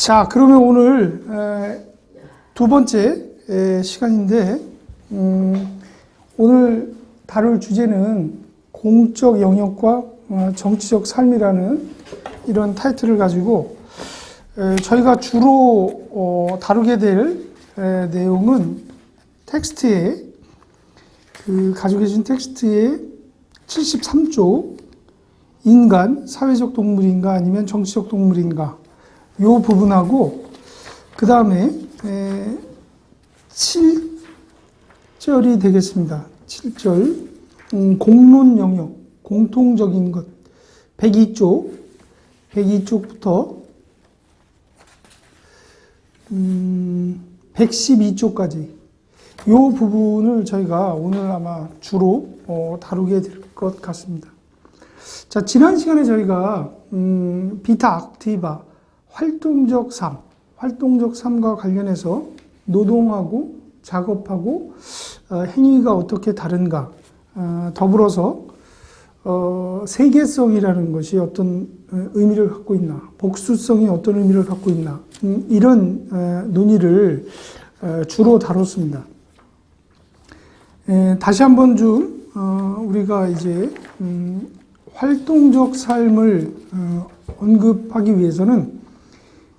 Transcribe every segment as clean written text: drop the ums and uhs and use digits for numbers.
자, 그러면 오늘 두 번째 시간인데, 오늘 다룰 주제는 공적 영역과 정치적 삶이라는 이런 타이틀을 가지고 저희가 주로 다루게 될 내용은 텍스트에 가지고 계신 텍스트의 73조 인간, 사회적 동물인가 아니면 정치적 동물인가 이 부분하고 그 다음에 7절이 되겠습니다. 7절 공론 영역, 공통적인 것 102쪽부터 112쪽까지 이 부분을 저희가 오늘 아마 주로 다루게 될 것 같습니다. 자, 지난 시간에 저희가 비타 악티바 활동적 삶과 관련해서 노동하고 작업하고 행위가 어떻게 다른가, 더불어서 세계성이라는 것이 어떤 의미를 갖고 있나, 복수성이 어떤 의미를 갖고 있나, 이런 논의를 주로 다뤘습니다. 다시 한번 좀 우리가 이제 활동적 삶을 언급하기 위해서는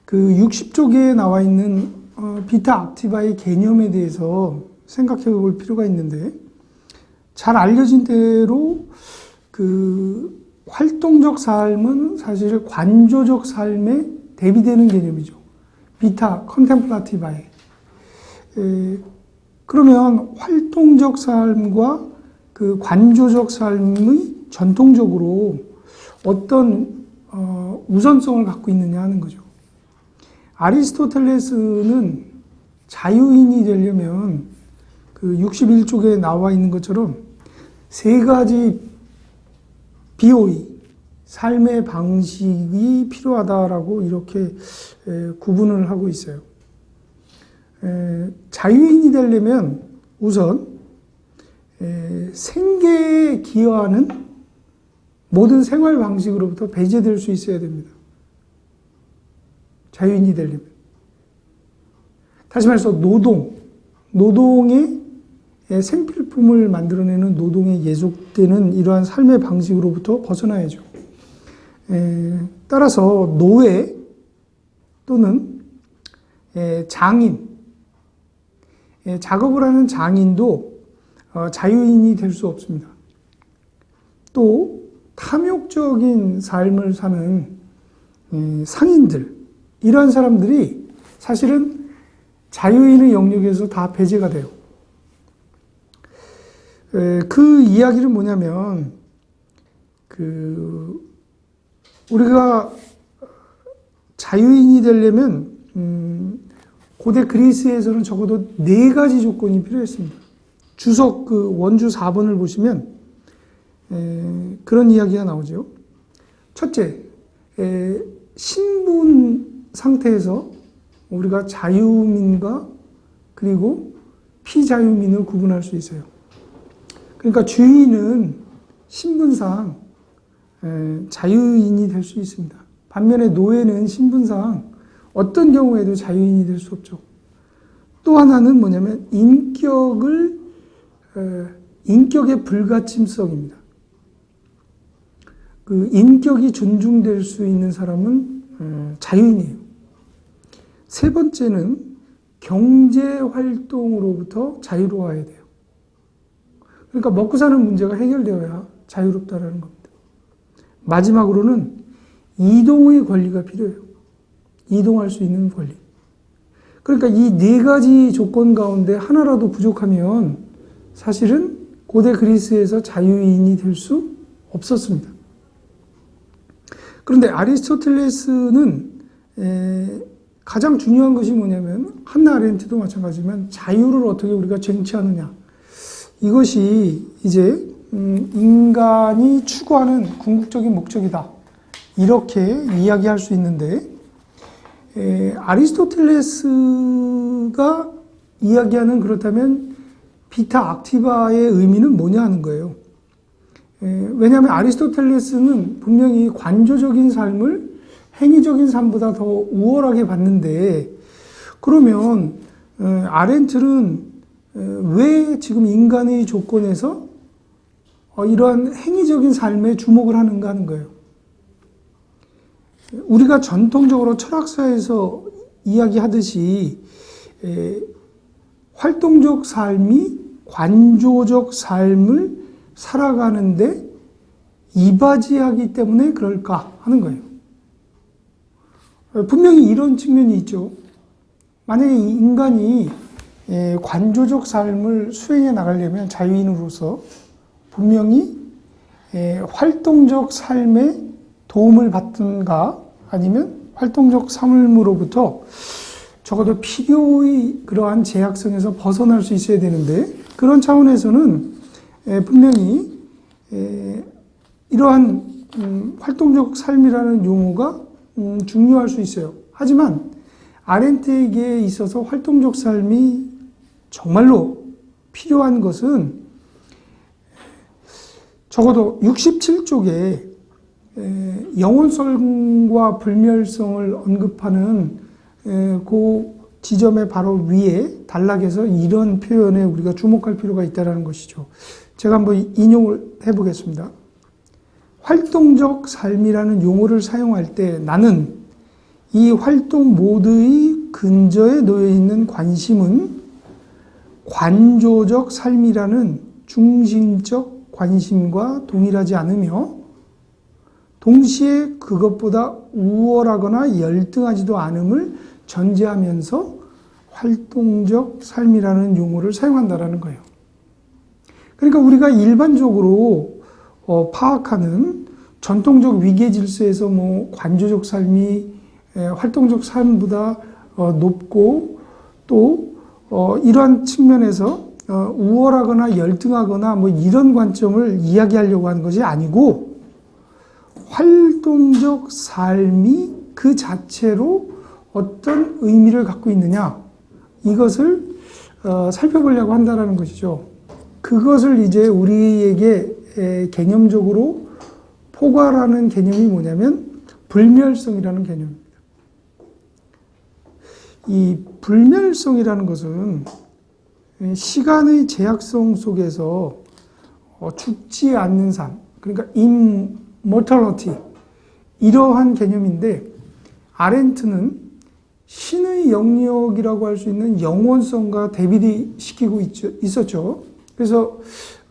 그 60쪽에 나와 있는 비타 악티바의 개념에 대해서 생각해 볼 필요가 있는데, 잘 알려진 대로 그 활동적 삶은 사실 관조적 삶에 대비되는 개념이죠. 비타 컨템플라티바에. 그러면 활동적 삶과 그 관조적 삶의 전통적으로 어떤 우선성을 갖고 있느냐 하는 거죠. 아리스토텔레스는 자유인이 되려면 그 61쪽에 나와 있는 것처럼 세 가지 비호의, 삶의 방식이 필요하다라고 이렇게 구분을 하고 있어요. 자유인이 되려면 우선 생계에 기여하는 모든 생활 방식으로부터 배제될 수 있어야 됩니다. 자유인이 되려면. 다시 말해서 노동의 생필품을 만들어내는 노동에 예속되는 이러한 삶의 방식으로부터 벗어나야죠. 따라서 노예 또는 장인, 작업을 하는 장인도 자유인이 될 수 없습니다. 또 탐욕적인 삶을 사는 상인들, 이러한 사람들이 사실은 자유인의 영역에서 다 배제가 돼요. 그 이야기는 뭐냐면, 우리가 자유인이 되려면 고대 그리스에서는 적어도 4가지 조건이 필요했습니다. 주석 원주 4번을 보시면 그런 이야기가 나오죠. 첫째, 신분 상태에서 우리가 자유민과 그리고 피자유민을 구분할 수 있어요. 그러니까 주인은 신분상 자유인이 될 수 있습니다. 반면에 노예는 신분상 어떤 경우에도 자유인이 될 수 없죠. 또 하나는 뭐냐면 인격의 불가침성입니다. 그 인격이 존중될 수 있는 사람은 자유인이에요. 세 번째는 경제활동으로부터 자유로워야 돼요. 그러니까 먹고 사는 문제가 해결되어야 자유롭다라는 겁니다. 마지막으로는 이동의 권리가 필요해요. 이동할 수 있는 권리. 그러니까 이 4가지 조건 가운데 하나라도 부족하면 사실은 고대 그리스에서 자유인이 될 수 없었습니다. 그런데 아리스토텔레스는 가장 중요한 것이 뭐냐면, 한나 아렌트도 마찬가지지만 자유를 어떻게 우리가 쟁취하느냐, 이것이 이제 인간이 추구하는 궁극적인 목적이다, 이렇게 이야기할 수 있는데, 아리스토텔레스가 이야기하는, 그렇다면 비타 악티바의 의미는 뭐냐 하는 거예요. 왜냐하면 아리스토텔레스는 분명히 관조적인 삶을 행위적인 삶보다 더 우월하게 봤는데, 그러면 아렌트는 왜 지금 인간의 조건에서 이러한 행위적인 삶에 주목을 하는가 하는 거예요. 우리가 전통적으로 철학사에서 이야기하듯이 활동적 삶이 관조적 삶을 살아가는데 이바지하기 때문에 그럴까 하는 거예요. 분명히 이런 측면이 있죠. 만약에 인간이 관조적 삶을 수행해 나가려면 자유인으로서 분명히 활동적 삶에 도움을 받든가 아니면 활동적 삶으로부터 적어도 필요의 그러한 제약성에서 벗어날 수 있어야 되는데, 그런 차원에서는 분명히 이러한 활동적 삶이라는 용어가 중요할 수 있어요. 하지만 아렌트에게 있어서 활동적 삶이 정말로 필요한 것은 적어도 67쪽에 영혼성과 불멸성을 언급하는 그 지점의 바로 위에 단락에서 이런 표현에 우리가 주목할 필요가 있다는 것이죠. 제가 한번 인용을 해보겠습니다. 활동적 삶이라는 용어를 사용할 때 나는 이 활동 모두의 근저에 놓여 있는 관심은 관조적 삶이라는 중심적 관심과 동일하지 않으며 동시에 그것보다 우월하거나 열등하지도 않음을 전제하면서 활동적 삶이라는 용어를 사용한다는 거예요. 그러니까 우리가 일반적으로 파악하는 전통적 위계 질서에서 관조적 삶이 활동적 삶보다 높고 또 이러한 측면에서 우월하거나 열등하거나 이런 관점을 이야기하려고 하는 것이 아니고, 활동적 삶이 그 자체로 어떤 의미를 갖고 있느냐, 이것을 살펴보려고 한다는 것이죠. 그것을 이제 우리에게 개념적으로 포괄하는 개념이 뭐냐면 불멸성이라는 개념입니다. 이 불멸성이라는 것은 시간의 제약성 속에서 죽지 않는 삶, 그러니까 immortality, 이러한 개념인데, 아렌트는 신의 영역이라고 할 수 있는 영원성과 대비시키고 있었죠. 그래서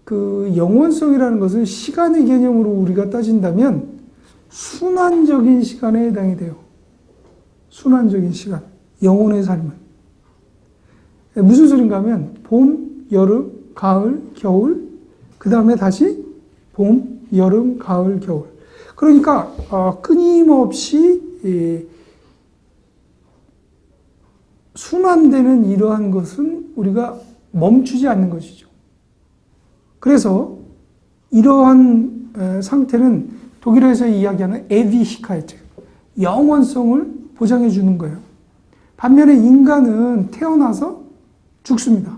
그 영원성이라는 것은 시간의 개념으로 우리가 따진다면 순환적인 시간에 해당이 돼요. 순환적인 시간, 영혼의 삶은. 무슨 소린가 하면 봄, 여름, 가을, 겨울, 그 다음에 다시 봄, 여름, 가을, 겨울. 그러니까 끊임없이 순환되는 이러한 것은 우리가 멈추지 않는 것이죠. 그래서 이러한 상태는 독일어에서 이야기하는 에비히카이트, 영원성을 보장해 주는 거예요. 반면에 인간은 태어나서 죽습니다.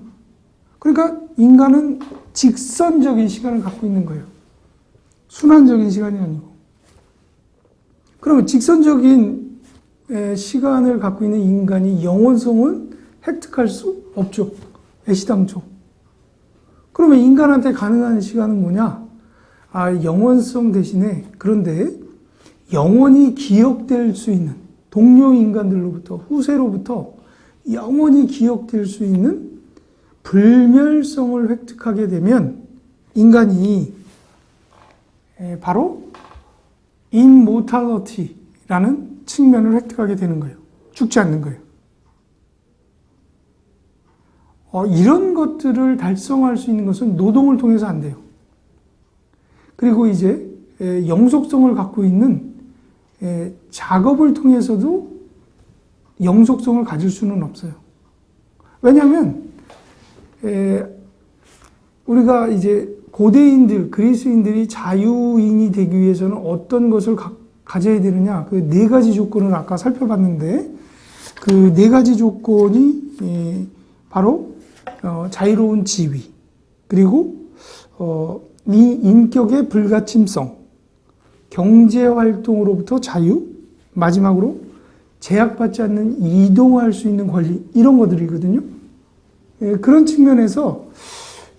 그러니까 인간은 직선적인 시간을 갖고 있는 거예요. 순환적인 시간이 아니고. 그러면 직선적인 시간을 갖고 있는 인간이 영원성은 획득할 수 없죠. 애시당초. 그러면 인간한테 가능한 시간은 뭐냐? 영원성 대신에, 그런데 영원히 기억될 수 있는, 동료 인간들로부터, 후세로부터 영원히 기억될 수 있는 불멸성을 획득하게 되면 인간이 바로 immortality라는 측면을 획득하게 되는 거예요. 죽지 않는 거예요. 이런 것들을 달성할 수 있는 것은 노동을 통해서 안 돼요. 그리고 이제 영속성을 갖고 있는 작업을 통해서도 영속성을 가질 수는 없어요. 왜냐하면 우리가 이제 고대인들, 그리스인들이 자유인이 되기 위해서는 어떤 것을 가져야 되느냐, 그 네 가지 조건을 아까 살펴봤는데, 그 네 가지 조건이 바로 자유로운 지위, 그리고 이 인격의 불가침성, 경제활동으로부터 자유, 마지막으로 제약받지 않는 이동할 수 있는 권리, 이런 것들이거든요. 그런 측면에서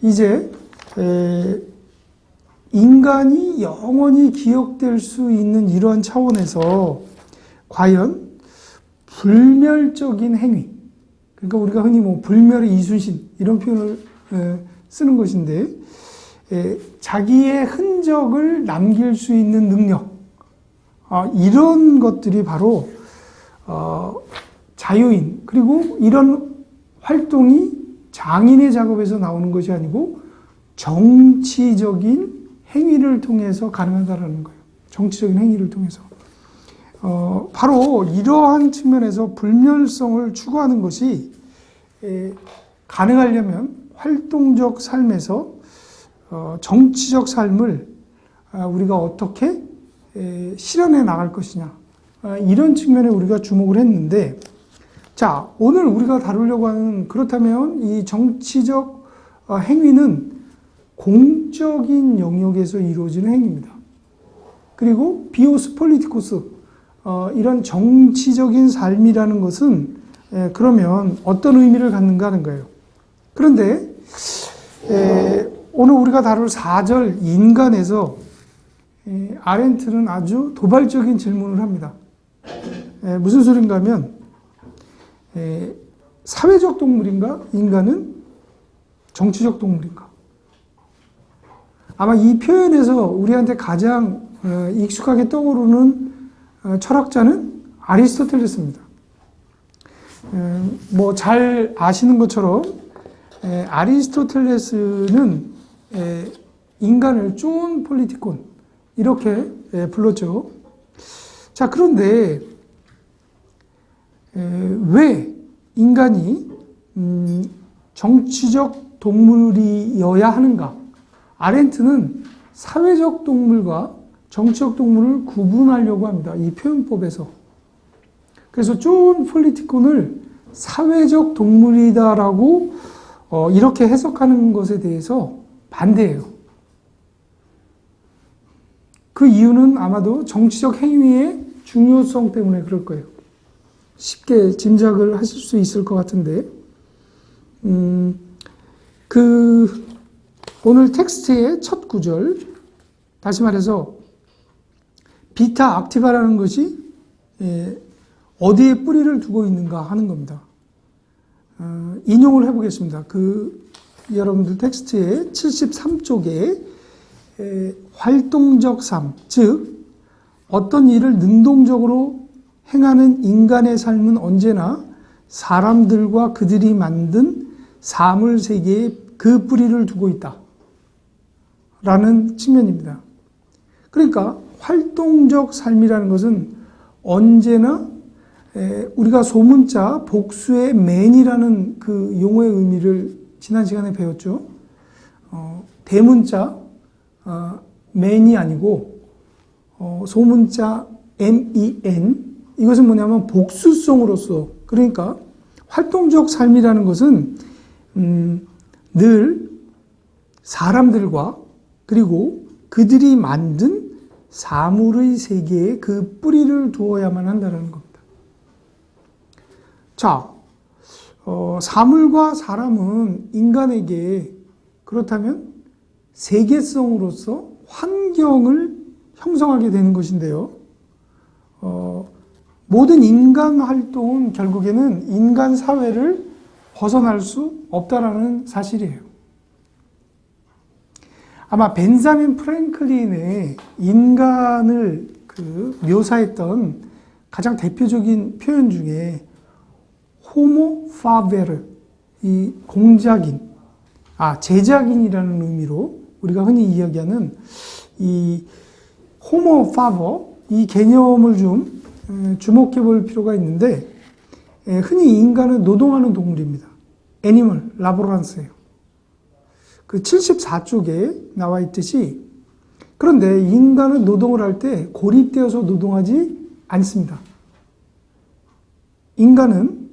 이제 인간이 영원히 기억될 수 있는 이러한 차원에서 과연 불멸적인 행위, 그러니까 우리가 흔히 뭐 불멸의 이순신 이런 표현을 쓰는 것인데, 자기의 흔적을 남길 수 있는 능력, 이런 것들이 바로 자유인, 그리고 이런 활동이 장인의 작업에서 나오는 것이 아니고 정치적인 행위를 통해서 가능하다는 거예요. 정치적인 행위를 통해서. 바로 이러한 측면에서 불멸성을 추구하는 것이 가능하려면 활동적 삶에서 정치적 삶을 우리가 어떻게 실현해 나갈 것이냐, 이런 측면에 우리가 주목을 했는데, 자, 오늘 우리가 다루려고 하는, 그렇다면 이 정치적 행위는 공적인 영역에서 이루어지는 행위입니다. 그리고 비오스 폴리티코스, 이런 정치적인 삶이라는 것은 그러면 어떤 의미를 갖는가 하는 거예요. 그런데 오늘 우리가 다룰 4절 인간에서 아렌트는 아주 도발적인 질문을 합니다. 무슨 소린가 하면, 사회적 동물인가? 인간은 정치적 동물인가? 아마 이 표현에서 우리한테 가장 익숙하게 떠오르는 철학자는 아리스토텔레스입니다. 뭐 잘 아시는 것처럼 아리스토텔레스는 인간을 존 폴리티콘 이렇게 불렀죠. 자, 그런데 왜 인간이 정치적 동물이어야 하는가? 아렌트는 사회적 동물과 정치적 동물을 구분하려고 합니다. 이 표현법에서. 그래서 존 폴리티콘을 사회적 동물이다라고 이렇게 해석하는 것에 대해서 반대해요. 그 이유는 아마도 정치적 행위의 중요성 때문에 그럴 거예요. 쉽게 짐작을 하실 수 있을 것 같은데, 오늘 텍스트의 첫 구절, 다시 말해서 비타 악티바라는 것이 어디에 뿌리를 두고 있는가 하는 겁니다. 인용을 해보겠습니다. 여러분들 텍스트의 73쪽에 활동적 삶, 즉 어떤 일을 능동적으로 행하는 인간의 삶은 언제나 사람들과 그들이 만든 사물 세계에 그 뿌리를 두고 있다 라는 측면입니다. 그러니까 활동적 삶이라는 것은 언제나 우리가 소문자 복수의 맨이라는 그 용어의 의미를 지난 시간에 배웠죠. 대문자 맨이 아니고 소문자 men, 이것은 뭐냐면 복수성으로서, 그러니까 활동적 삶이라는 것은 늘 사람들과 그리고 그들이 만든 사물의 세계에 그 뿌리를 두어야만 한다는 겁니다. 자, 사물과 사람은 인간에게 그렇다면 세계성으로서 환경을 형성하게 되는 것인데요. 모든 인간 활동은 결국에는 인간 사회를 벗어날 수 없다라는 사실이에요. 아마 벤자민 프랭클린의 인간을 묘사했던 가장 대표적인 표현 중에 호모 파베르, 이 공작인, 제작인이라는 의미로 우리가 흔히 이야기하는 이 호모 파버, 이 개념을 좀 주목해 볼 필요가 있는데, 흔히 인간은 노동하는 동물입니다. 애니멀 라보란스예요. 그 74쪽에 나와 있듯이, 그런데 인간은 노동을 할 때 고립되어서 노동하지 않습니다. 인간은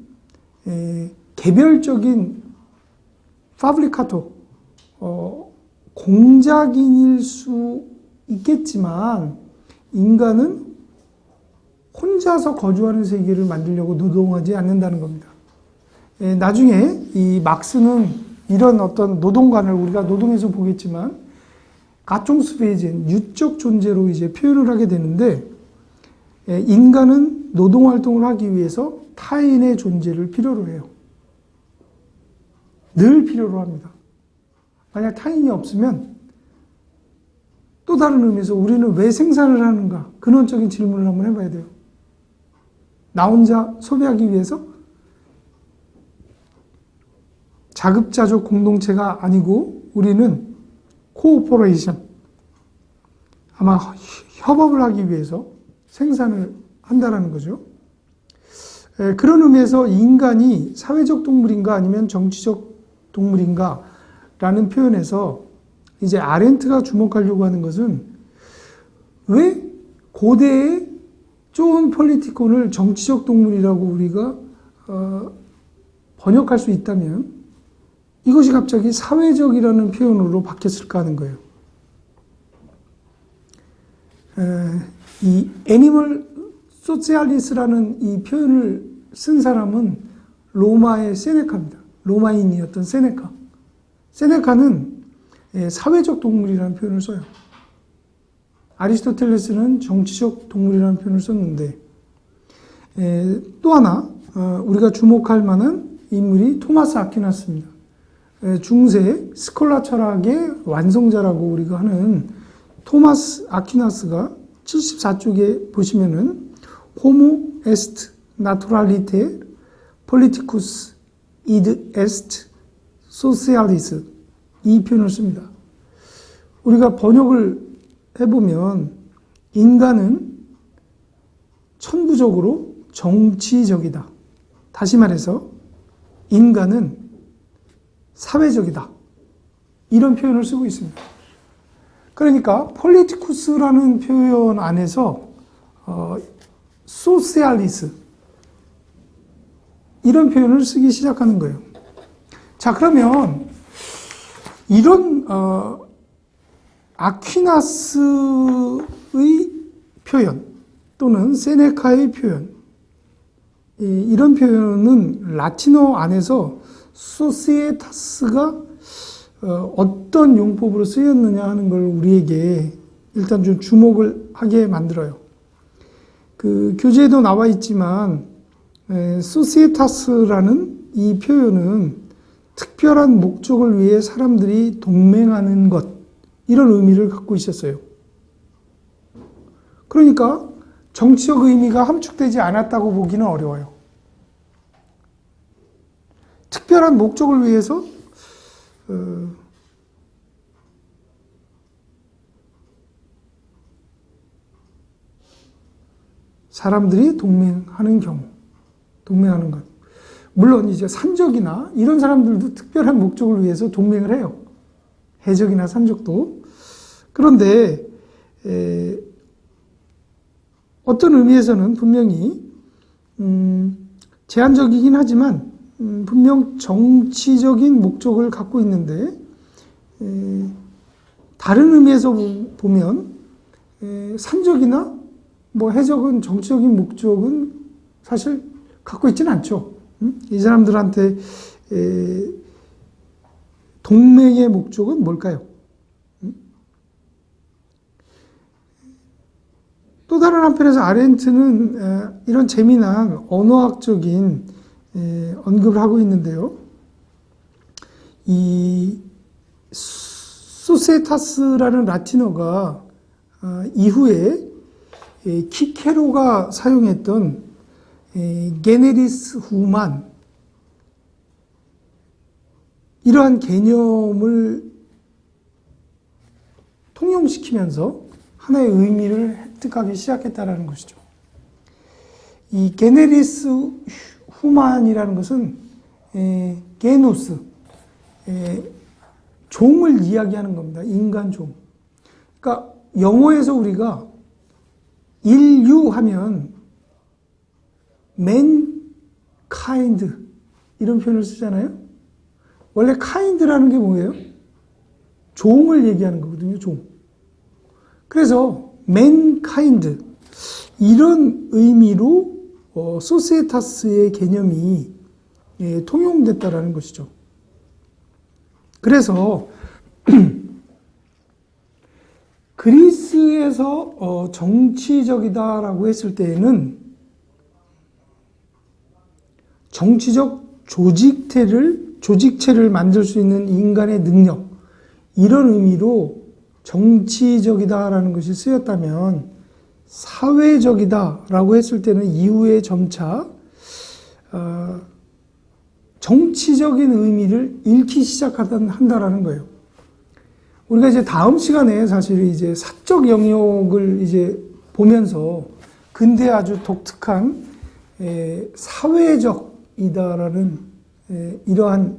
개별적인 파브리카토, 공작인일 수 있겠지만 인간은 혼자서 거주하는 세계를 만들려고 노동하지 않는다는 겁니다. 나중에 이 막스는 이런 어떤 노동관을 우리가 노동에서 보겠지만 가총스베이젠, 유적 존재로 이제 표현을 하게 되는데, 인간은 노동 활동을 하기 위해서 타인의 존재를 필요로 해요. 늘 필요로 합니다. 만약 타인이 없으면 또 다른 의미에서 우리는 왜 생산을 하는가? 근원적인 질문을 한번 해봐야 돼요. 나 혼자 소비하기 위해서? 자급자족 공동체가 아니고 우리는 코오퍼레이션, 아마 협업을 하기 위해서 생산을 한다는 거죠. 그런 의미에서 인간이 사회적 동물인가 아니면 정치적 동물인가 라는 표현에서 이제 아렌트가 주목하려고 하는 것은 왜 고대의 좋은 폴리티콘을 정치적 동물이라고 우리가 번역할 수 있다면 이것이 갑자기 사회적이라는 표현으로 바뀌었을까 하는 거예요. 이 애니멀 소ци알리스라는 이 표현을 쓴 사람은 로마의 세네카입니다. 로마인이었던 세네카. 세네카는 사회적 동물이라는 표현을 써요. 아리스토텔레스는 정치적 동물이라는 표현을 썼는데, 또 하나 우리가 주목할 만한 인물이 토마스 아퀴나스입니다. 중세 스콜라 철학의 완성자라고 우리가 하는 토마스 아퀴나스가 74쪽에 보시면은 호모 에스트 나투랄리테 폴리티쿠스 이드 에스트 소시알리스 이 표현을 씁니다. 우리가 번역을 해보면 인간은 천부적으로 정치적이다. 다시 말해서 인간은 사회적이다. 이런 표현을 쓰고 있습니다. 그러니까 폴리티쿠스라는 표현 안에서 소시알리스 이런 표현을 쓰기 시작하는 거예요. 자, 그러면 이런 아퀴나스의 표현 또는 세네카의 표현, 이런 표현은 라틴어 안에서 소시에타스가 어떤 용법으로 쓰였느냐 하는 걸 우리에게 일단 좀 주목을 하게 만들어요. 그 교재에도 나와 있지만 소시에타스라는 이 표현은 특별한 목적을 위해 사람들이 동맹하는 것, 이런 의미를 갖고 있었어요. 그러니까 정치적 의미가 함축되지 않았다고 보기는 어려워요. 특별한 목적을 위해서 사람들이 동맹하는 경우, 동맹하는 것. 물론 이제 산적이나 이런 사람들도 특별한 목적을 위해서 동맹을 해요. 해적이나 산적도. 그런데 어떤 의미에서는 분명히 제한적이긴 하지만 분명 정치적인 목적을 갖고 있는데, 다른 의미에서 보면 산적이나 뭐 해적은 정치적인 목적은 사실 갖고 있지는 않죠. 이 사람들한테 동맹의 목적은 뭘까요? 또 다른 한편에서 아렌트는 이런 재미난 언어학적인 언급을 하고 있는데요. 이 소세타스라는 라틴어가 이후에 키케로가 사용했던 게네리스 후만, 이러한 개념을 통용시키면서 하나의 의미를 획득하기 시작했다는 것이죠. 이 게네리스 후만이라는 것은 게누스, 종을 이야기하는 겁니다. 인간 종. 그러니까 영어에서 우리가 인류하면 mankind 이런 표현을 쓰잖아요. 원래 kind라는 게 뭐예요? 종을 얘기하는 거거든요. 종. 그래서 mankind, 이런 의미로 소시에타스의 개념이 통용됐다라는 것이죠. 그래서 그리스에서 정치적이다라고 했을 때에는 정치적 조직체를 만들 수 있는 인간의 능력, 이런 의미로 정치적이다라는 것이 쓰였다면, 사회적이다라고 했을 때는 이후에 점차 정치적인 의미를 잃기 시작한다라는 거예요. 우리가 이제 다음 시간에 사실 이제 사적 영역을 이제 보면서 근대 아주 독특한 사회적이다라는 이러한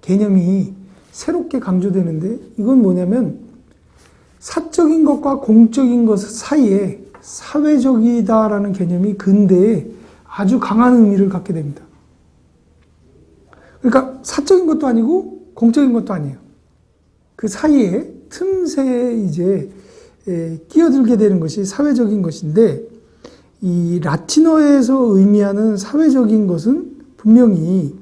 개념이 새롭게 강조되는데, 이건 뭐냐면 사적인 것과 공적인 것 사이에 사회적이다라는 개념이 근대에 아주 강한 의미를 갖게 됩니다. 그러니까 사적인 것도 아니고 공적인 것도 아니에요. 그 사이에 틈새에 이제 끼어들게 되는 것이 사회적인 것인데, 이 라틴어에서 의미하는 사회적인 것은 분명히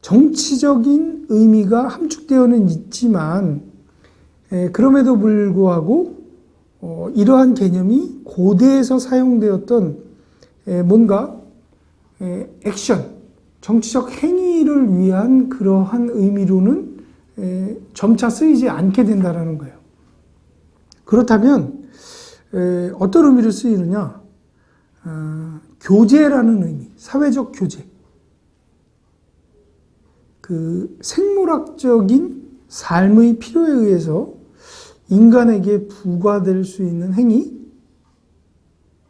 정치적인 의미가 함축되어는 있지만, 그럼에도 불구하고 이러한 개념이 고대에서 사용되었던 뭔가 액션, 정치적 행위를 위한 그러한 의미로는 점차 쓰이지 않게 된다는 거예요. 그렇다면 어떤 의미로 쓰이느냐? 교제라는 의미, 사회적 교제. 그 생물학적인 삶의 필요에 의해서 인간에게 부과될 수 있는 행위,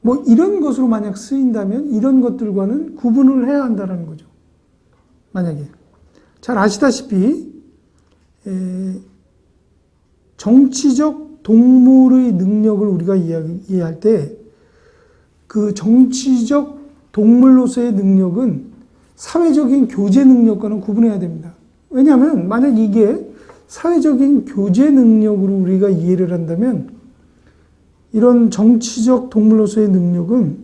뭐 이런 것으로 만약 쓰인다면 이런 것들과는 구분을 해야 한다는 거죠. 만약에 잘 아시다시피 정치적 동물의 능력을 우리가 이해할 때, 그 정치적 동물로서의 능력은 사회적인 교제 능력과는 구분해야 됩니다. 왜냐하면 만약 이게 사회적인 교제 능력으로 우리가 이해를 한다면, 이런 정치적 동물로서의 능력은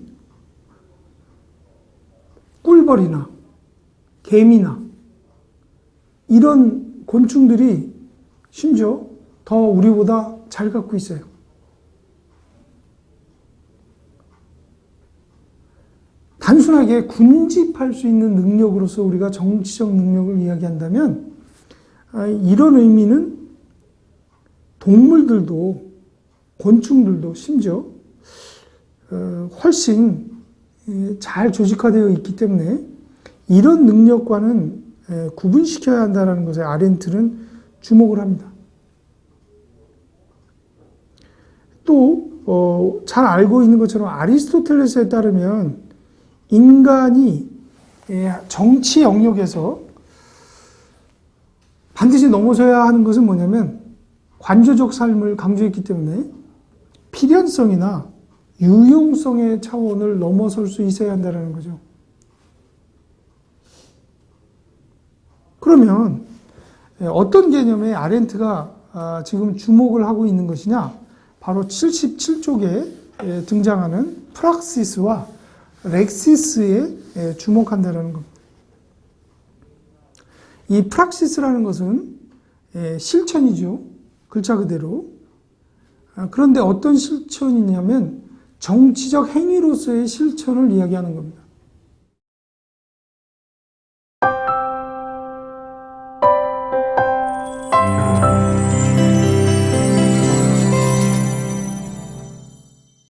꿀벌이나 개미나 이런 곤충들이 심지어 더 우리보다 잘 갖고 있어요. 단순하게 군집할 수 있는 능력으로서 우리가 정치적 능력을 이야기한다면, 이런 의미는 동물들도 곤충들도 심지어 훨씬 잘 조직화되어 있기 때문에 이런 능력과는 구분시켜야 한다는 것에 아렌트는 주목을 합니다. 또 잘 알고 있는 것처럼 아리스토텔레스에 따르면 인간이 정치 영역에서 반드시 넘어서야 하는 것은 뭐냐면, 관조적 삶을 강조했기 때문에 필연성이나 유용성의 차원을 넘어설 수 있어야 한다는 거죠. 그러면 어떤 개념에 아렌트가 지금 주목을 하고 있는 것이냐? 바로 77쪽에 등장하는 프락시스와 렉시스에 주목한다는 겁니다. 이 프락시스라는 것은 실천이죠. 글자 그대로. 그런데 어떤 실천이냐면 정치적 행위로서의 실천을 이야기하는 겁니다.